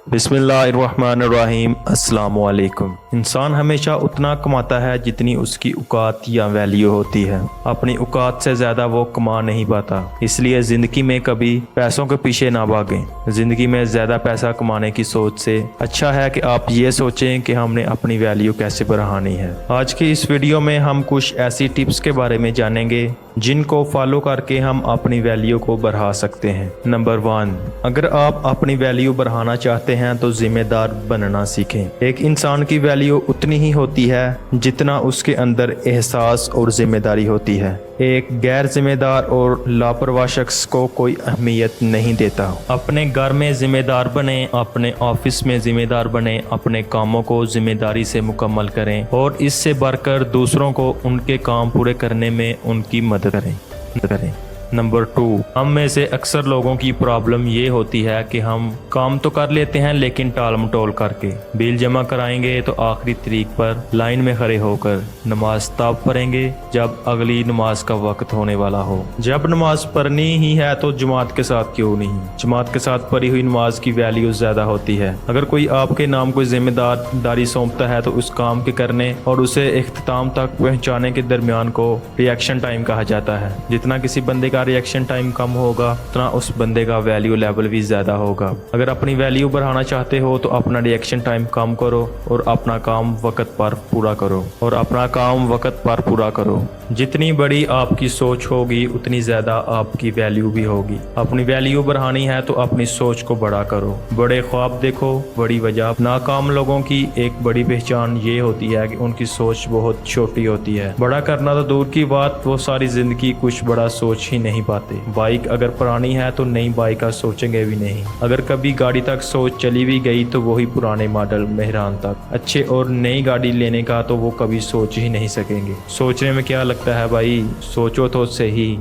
बिस्मिल्लाहिर्रहमानिर्रहीम। अस्सलाम वालेकुम। इंसान हमेशा उतना कमाता है जितनी उसकी औकात या वैल्यू होती है। अपनी औकात से ज़्यादा वो कमा नहीं पाता। इसलिए ज़िंदगी में कभी पैसों के पीछे ना भागें। ज़िंदगी में ज़्यादा पैसा कमाने की सोच से अच्छा है कि आप ये सोचें कि हमने अपनी वैल्यू कैसे बढ़ानी है। आज की इस वीडियो में हम कुछ ऐसी टिप्स के बारे में जानेंगे जिनको फॉलो करके हम अपनी वैल्यू को बढ़ा सकते हैं। नंबर 1, अगर आप अपनी वैल्यू बढ़ाना चाहते हैं तो जिम्मेदार बनना सीखें। एक इंसान की वैल्यू उतनी ही होती है जितना उसके अंदर एहसास और जिम्मेदारी होती है। एक गैर जिम्मेदार और लापरवाह शख्स को कोई अहमियत नहीं देता। अपने घर में जिम्मेदार बने, अपने ऑफिस में जिम्मेदार बने, अपने कामों को जिम्मेदारी से मुकम्मल करें और इससे बढ़कर दूसरों को उनके काम पूरे करने में उनकी मदद करें। नंबर 2, हम में से अक्सर लोगों की प्रॉब्लम ये होती है कि हम काम तो कर लेते हैं लेकिन टाल मटोल करके। बिल जमा कराएंगे तो आखिरी तारीख पर लाइन में खड़े होकर नमाज तब पढ़ेंगे जब अगली नमाज का वक्त होने वाला हो। जब नमाज पढ़नी ही है तो जमात के साथ क्यों नहीं। जमात के साथ पढ़ी हुई नमाज की वैल्यू ज्यादा होती है। अगर कोई आपके नाम कोई जिम्मेदारी सौंपता है तो उस काम के करने और उसे इख्तिताम तक पहुँचाने के दरमियान को रिएक्शन टाइम कहा जाता है। जितना किसी बंदे रिएक्शन टाइम कम होगा उतना उस बंदे का वैल्यू लेवल भी ज्यादा होगा। अगर अपनी वैल्यू बढ़ाना चाहते हो तो अपना रिएक्शन टाइम कम करो और अपना काम वक्त पर पूरा करो। जितनी बड़ी आपकी सोच होगी उतनी ज्यादा आपकी वैल्यू भी होगी। अपनी वैल्यू बढ़ानी है तो अपनी सोच को बड़ा करो। बड़े ख्वाब देखो, बड़ी वजह। नाकाम लोगों की एक बड़ी पहचान ये होती है कि उनकी सोच बहुत छोटी होती है। बड़ा करना तो दूर की बात, वो सारी जिंदगी कुछ बड़ा सोच ही नहीं पाते। बाइक अगर पुरानी है तो नई बाइक का सोचेंगे भी नहीं। अगर कभी गाड़ी तक सोच चली भी गई तो वही पुराने मॉडल मेहरान तक। अच्छे और नई गाड़ी लेने का तो वो कभी सोच ही नहीं सकेंगे। सोचने में क्या लगता है भाई, सोचो तो सही।